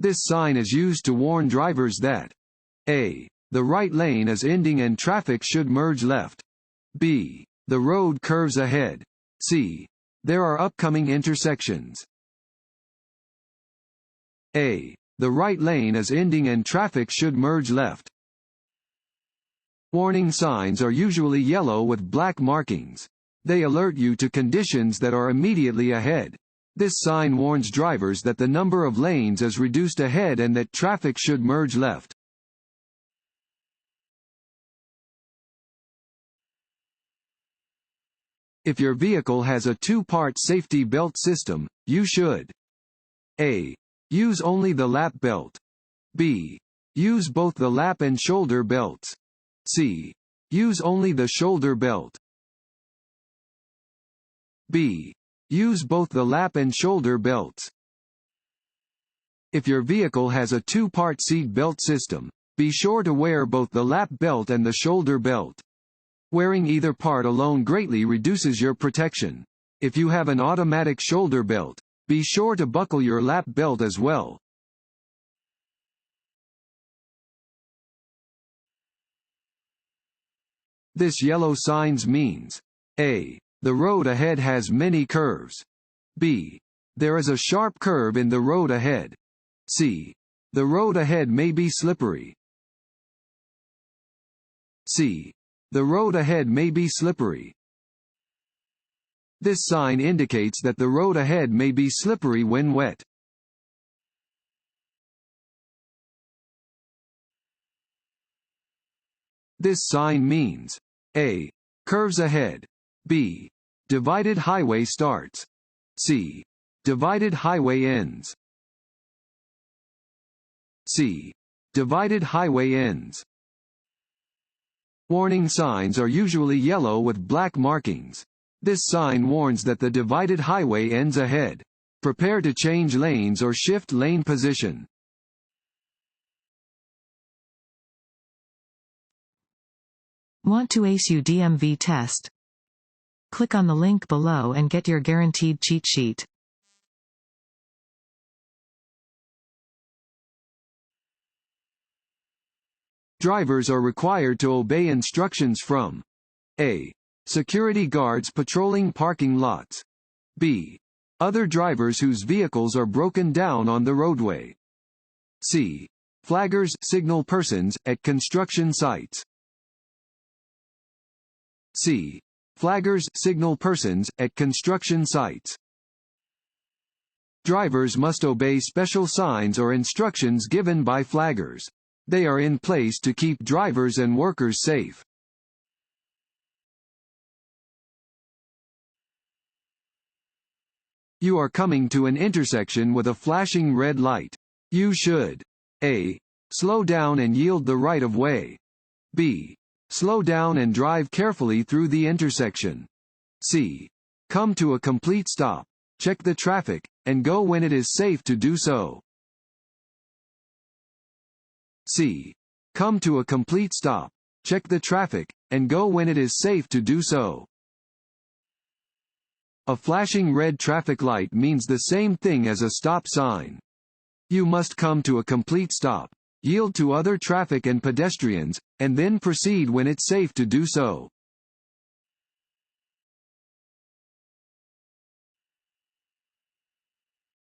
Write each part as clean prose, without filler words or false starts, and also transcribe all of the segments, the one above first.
This sign is used to warn drivers that A. The right lane is ending and traffic should merge left. B. The road curves ahead. C. There are upcoming intersections. A. The right lane is ending and traffic should merge left. Warning signs are usually yellow with black markings. They alert you to conditions that are immediately ahead. This sign warns drivers that the number of lanes is reduced ahead and that traffic should merge left. If your vehicle has a two-part safety belt system, you should A. Use only the lap belt. B. Use both the lap and shoulder belts. C. Use only the shoulder belt. B. Use both the lap and shoulder belts. If your vehicle has a two-part seat belt system, be sure to wear both the lap belt and the shoulder belt. Wearing either part alone greatly reduces your protection. If you have an automatic shoulder belt, be sure to buckle your lap belt as well. This yellow signs means A. The road ahead has many curves. B. There is a sharp curve in the road ahead. C. The road ahead may be slippery. C. The road ahead may be slippery. This sign indicates that the road ahead may be slippery when wet. This sign means A. Curves ahead. B. Divided highway starts. C. Divided highway ends. C. Divided highway ends. Warning signs are usually yellow with black markings. This sign warns that the divided highway ends ahead. Prepare to change lanes or shift lane position. Want to ace your DMV test? Click on the link below and get your guaranteed cheat sheet. Drivers are required to obey instructions from A. Security guards patrolling parking lots. B. Other drivers whose vehicles are broken down on the roadway. C. Flaggers, signal persons, at construction sites. C. Flaggers, signal persons, at construction sites. Drivers must obey special signs or instructions given by flaggers. They are in place to keep drivers and workers safe. You are coming to an intersection with a flashing red light. You should A. Slow down and yield the right of way. B. Slow down and drive carefully through the intersection. C. Come to a complete stop, check the traffic, and go when it is safe to do so. C. Come to a complete stop, check the traffic, and go when it is safe to do so. A flashing red traffic light means the same thing as a stop sign. You must come to a complete stop, yield to other traffic and pedestrians, and then proceed when it's safe to do so.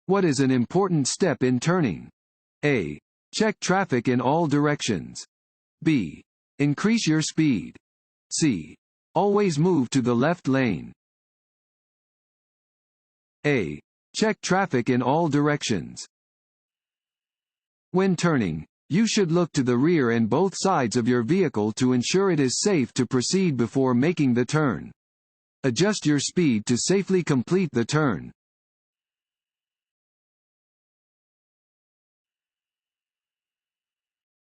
What is an important step in turning? A. Check traffic in all directions. B. Increase your speed. C. Always move to the left lane. A. Check traffic in all directions. When turning, you should look to the rear and both sides of your vehicle to ensure it is safe to proceed before making the turn. Adjust your speed to safely complete the turn.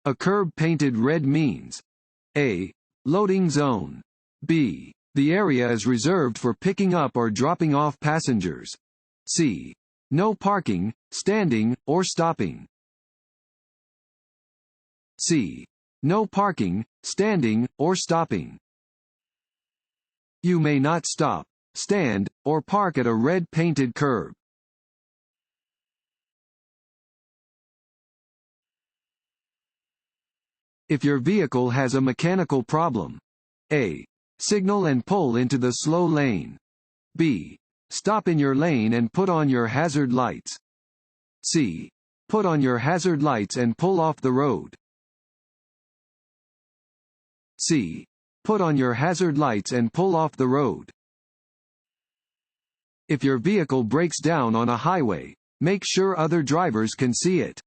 A curb painted red means A. Loading zone. B. The area is reserved for picking up or dropping off passengers. C. No parking, standing, or stopping. C. No parking, standing, or stopping. You may not stop, stand, or park at a red painted curb. If your vehicle has a mechanical problem. A. Signal and pull into the slow lane. B. Stop in your lane and put on your hazard lights. C. Put on your hazard lights and pull off the road. C. Put on your hazard lights and pull off the road. If your vehicle breaks down on a highway, make sure other drivers can see it.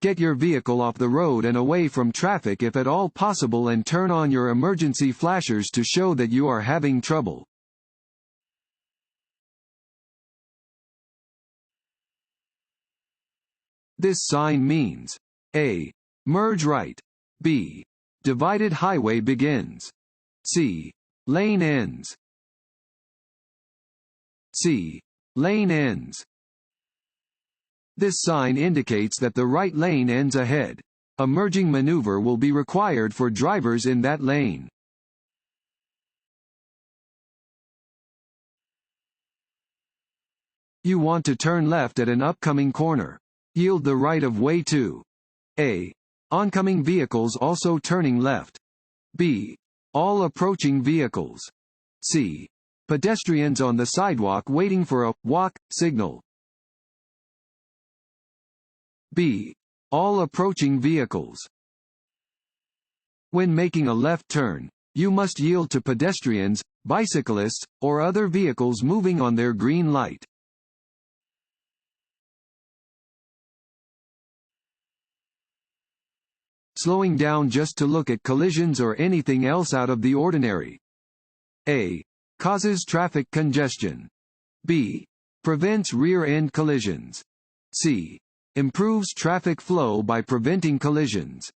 Get your vehicle off the road and away from traffic if at all possible, and turn on your emergency flashers to show that you are having trouble. This sign means A. Merge right. B. Divided highway begins. C. Lane ends. C. Lane ends. This sign indicates that the right lane ends ahead. A merging maneuver will be required for drivers in that lane. You want to turn left at an upcoming corner. Yield the right of way to A. Oncoming vehicles also turning left. B. All approaching vehicles. C. Pedestrians on the sidewalk waiting for a walk signal. B. All approaching vehicles. When making a left turn, you must yield to pedestrians, bicyclists, or other vehicles moving on their green light. Slowing down just to look at collisions or anything else out of the ordinary. A. Causes traffic congestion. B. Prevents rear-end collisions. C. Improves traffic flow by preventing collisions.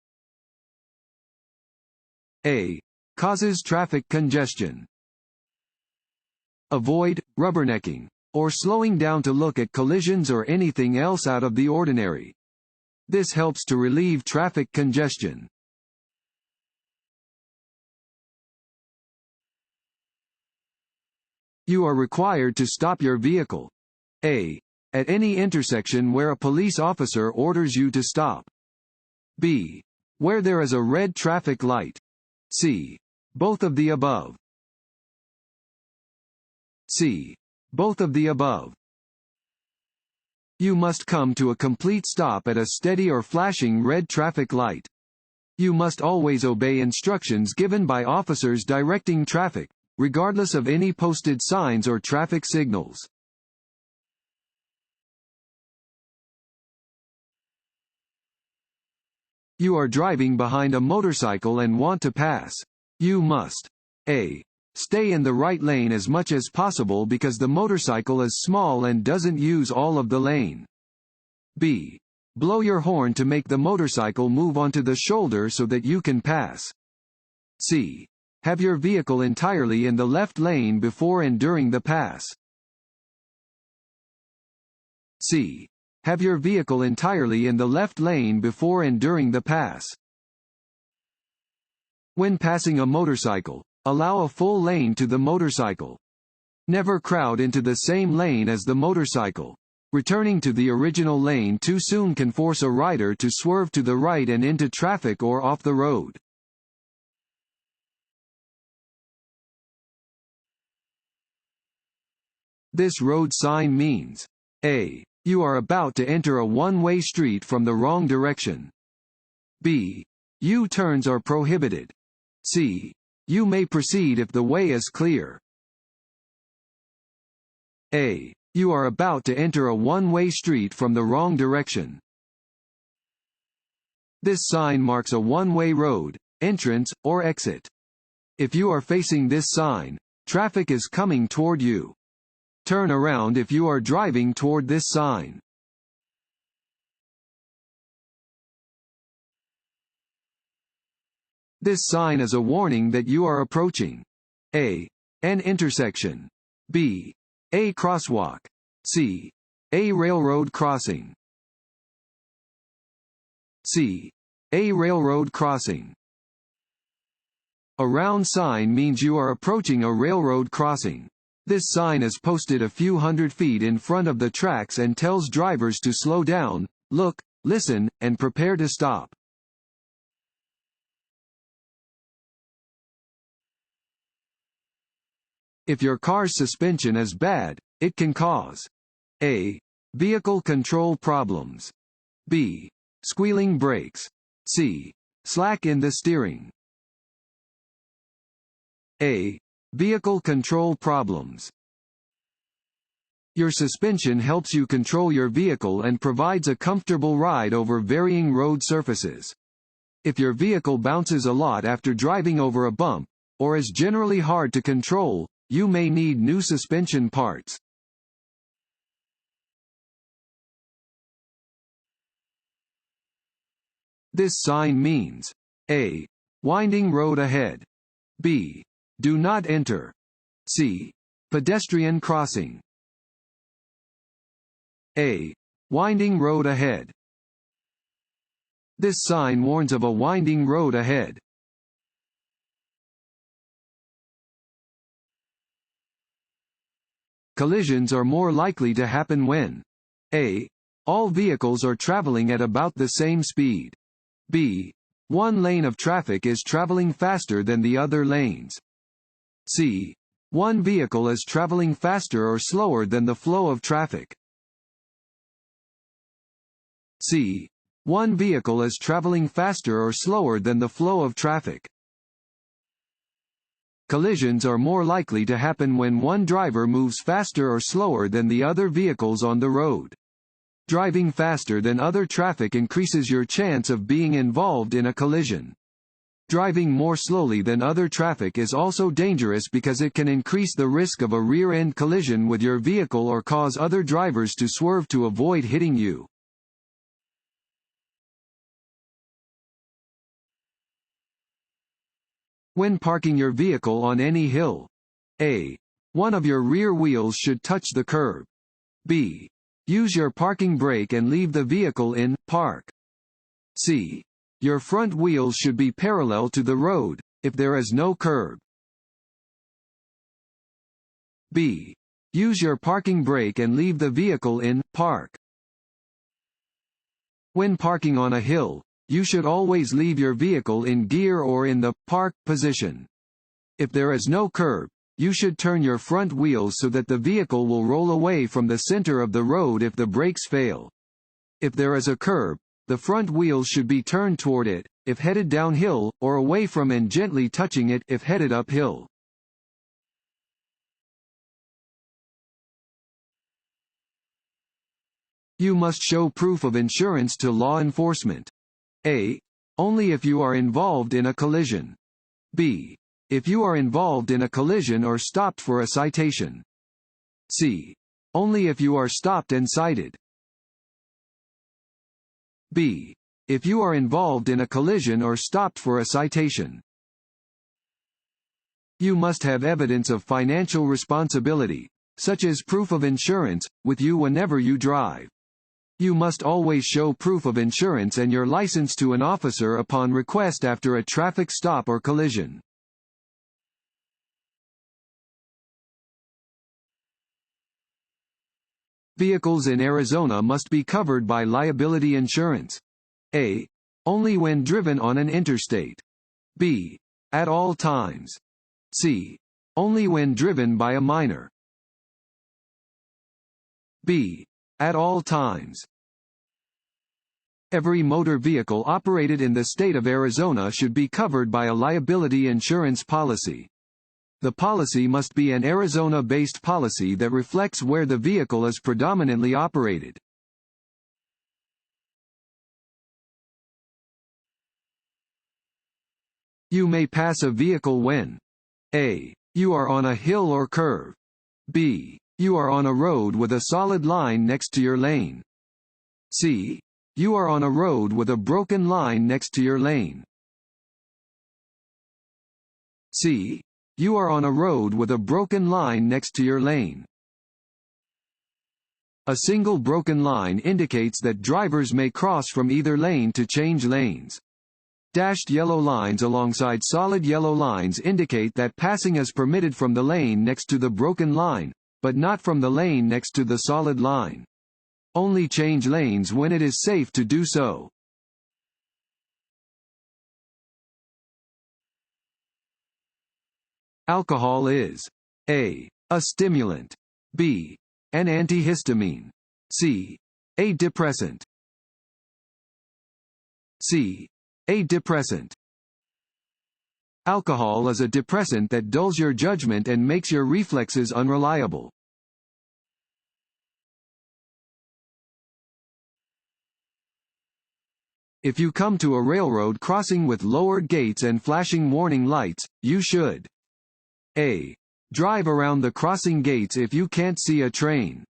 A. Causes traffic congestion. Avoid rubbernecking, or slowing down to look at collisions or anything else out of the ordinary. This helps to relieve traffic congestion. You are required to stop your vehicle. A. At any intersection where a police officer orders you to stop. B. Where there is a red traffic light. C. Both of the above. C. Both of the above. You must come to a complete stop at a steady or flashing red traffic light. You must always obey instructions given by officers directing traffic, regardless of any posted signs or traffic signals. You are driving behind a motorcycle and want to pass. You must A. Stay in the right lane as much as possible because the motorcycle is small and doesn't use all of the lane. B. Blow your horn to make the motorcycle move onto the shoulder so that you can pass. C. Have your vehicle entirely in the left lane before and during the pass. C. Have your vehicle entirely in the left lane before and during the pass. When passing a motorcycle, allow a full lane to the motorcycle. Never crowd into the same lane as the motorcycle. Returning to the original lane too soon can force a rider to swerve to the right and into traffic or off the road. This road sign means A. You are about to enter a one-way street from the wrong direction. B. U-turns are prohibited. C. You may proceed if the way is clear. A. You are about to enter a one-way street from the wrong direction. This sign marks a one-way road, entrance, or exit. If you are facing this sign, traffic is coming toward you. Turn around if you are driving toward this sign. This sign is a warning that you are approaching A. An intersection. B. A crosswalk. C. A railroad crossing. C. A railroad crossing. A round sign means you are approaching a railroad crossing. This sign is posted a few hundred feet in front of the tracks and tells drivers to slow down, look, listen, and prepare to stop. If your car's suspension is bad, it can cause A. Vehicle control problems. B. Squealing brakes. C. Slack in the steering. A. Vehicle control problems. Your suspension helps you control your vehicle and provides a comfortable ride over varying road surfaces. If your vehicle bounces a lot after driving over a bump, or is generally hard to control, you may need new suspension parts. This sign means A. Winding road ahead. B. Do not enter. C. Pedestrian crossing. A. Winding road ahead. This sign warns of a winding road ahead. Collisions are more likely to happen when A. All vehicles are traveling at about the same speed. B. One lane of traffic is traveling faster than the other lanes. C. One vehicle is traveling faster or slower than the flow of traffic. C. One vehicle is traveling faster or slower than the flow of traffic. Collisions are more likely to happen when one driver moves faster or slower than the other vehicles on the road. Driving faster than other traffic increases your chance of being involved in a collision. Driving more slowly than other traffic is also dangerous because it can increase the risk of a rear-end collision with your vehicle or cause other drivers to swerve to avoid hitting you. When parking your vehicle on any hill. A. One of your rear wheels should touch the curb. B. Use your parking brake and leave the vehicle in park. C. Your front wheels should be parallel to the road, if there is no curb. B. Use your parking brake and leave the vehicle in park. When parking on a hill, you should always leave your vehicle in gear or in the park position. If there is no curb, you should turn your front wheels so that the vehicle will roll away from the center of the road if the brakes fail. If there is a curb, the front wheels should be turned toward it, if headed downhill, or away from and gently touching it, if headed uphill. You must show proof of insurance to law enforcement. A. Only if you are involved in a collision. B. If you are involved in a collision or stopped for a citation. C. Only if you are stopped and cited. B. If you are involved in a collision or stopped for a citation. You must have evidence of financial responsibility, such as proof of insurance, with you whenever you drive. You must always show proof of insurance and your license to an officer upon request after a traffic stop or collision. Vehicles in Arizona must be covered by liability insurance. A. Only when driven on an interstate. B. At all times. C. Only when driven by a minor. B. At all times. Every motor vehicle operated in the state of Arizona should be covered by a liability insurance policy. The policy must be an Arizona-based policy that reflects where the vehicle is predominantly operated. You may pass a vehicle when A. You are on a hill or curve. B. You are on a road with a solid line next to your lane. C. You are on a road with a broken line next to your lane. C. You are on a road with a broken line next to your lane. A single broken line indicates that drivers may cross from either lane to change lanes. Dashed yellow lines alongside solid yellow lines indicate that passing is permitted from the lane next to the broken line, but not from the lane next to the solid line. Only change lanes when it is safe to do so. Alcohol is A. A stimulant. B. An antihistamine. C. A depressant. C. A depressant. Alcohol is a depressant that dulls your judgment and makes your reflexes unreliable. If you come to a railroad crossing with lowered gates and flashing warning lights, you should A. Drive around the crossing gates if you can't see a train.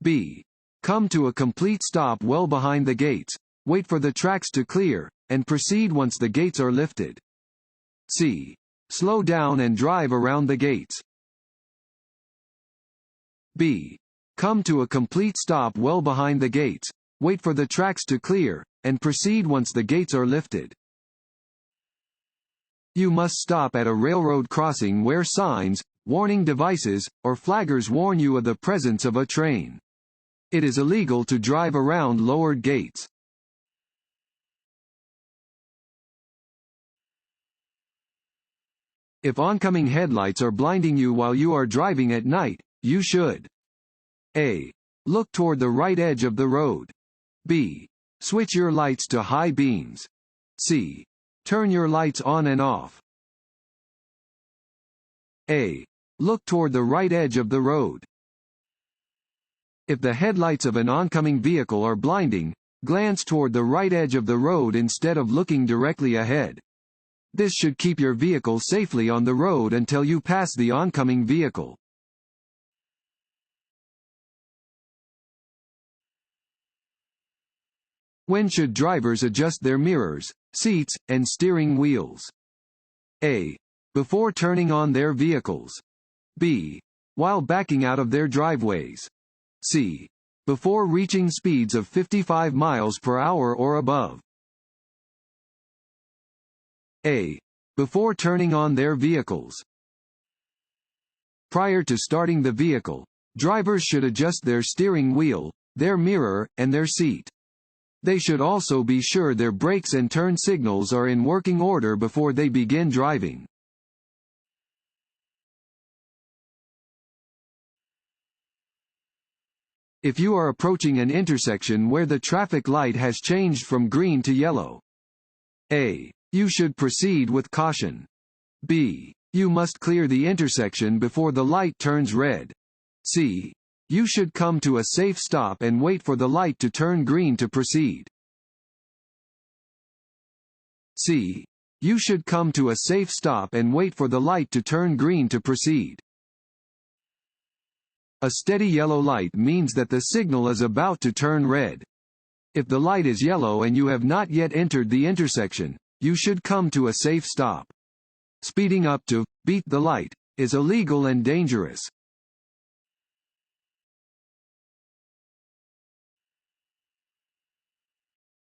B. Come to a complete stop well behind the gates, wait for the tracks to clear, and proceed once the gates are lifted. C. Slow down and drive around the gates. B. Come to a complete stop well behind the gates, wait for the tracks to clear, and proceed once the gates are lifted. You must stop at a railroad crossing where signs, warning devices, or flaggers warn you of the presence of a train. It is illegal to drive around lowered gates. If oncoming headlights are blinding you while you are driving at night, you should A. Look toward the right edge of the road. B. Switch your lights to high beams. C. Turn your lights on and off. A. Look toward the right edge of the road. If the headlights of an oncoming vehicle are blinding, glance toward the right edge of the road instead of looking directly ahead. This should keep your vehicle safely on the road until you pass the oncoming vehicle. When should drivers adjust their mirrors, seats, and steering wheels? A. Before turning on their vehicles. B. While backing out of their driveways. C. Before reaching speeds of 55 miles per hour or above. A. Before turning on their vehicles. Prior to starting the vehicle, drivers should adjust their steering wheel, their mirror, and their seat. They should also be sure their brakes and turn signals are in working order before they begin driving. If you are approaching an intersection where the traffic light has changed from green to yellow, A. You should proceed with caution. B. You must clear the intersection before the light turns red. C. You should come to a safe stop and wait for the light to turn green to proceed. C. You should come to a safe stop and wait for the light to turn green to proceed. A steady yellow light means that the signal is about to turn red. If the light is yellow and you have not yet entered the intersection, you should come to a safe stop. Speeding up to beat the light is illegal and dangerous.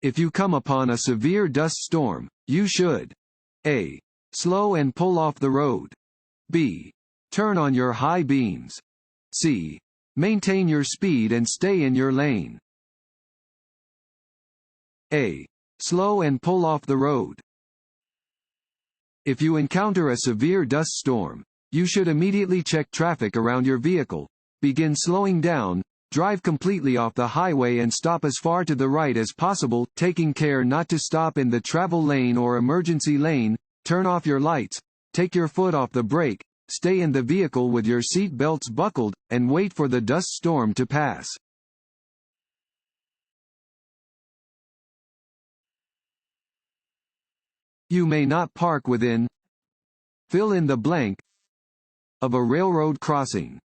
If you come upon a severe dust storm, you should A. Slow and pull off the road. B. Turn on your high beams. C. Maintain your speed and stay in your lane. A. Slow and pull off the road. If you encounter a severe dust storm, you should immediately check traffic around your vehicle, begin slowing down, drive completely off the highway and stop as far to the right as possible, taking care not to stop in the travel lane or emergency lane, turn off your lights, take your foot off the brake, stay in the vehicle with your seat belts buckled, and wait for the dust storm to pass. You may not park within fill in the blank of a railroad crossing.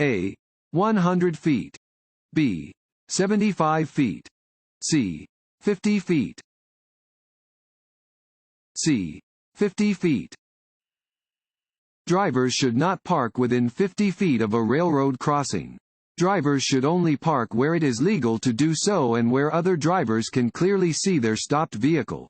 A. 100 feet. B. 75 feet. C. 50 feet. C. 50 feet. Drivers should not park within 50 feet of a railroad crossing. Drivers should only park where it is legal to do so and where other drivers can clearly see their stopped vehicle.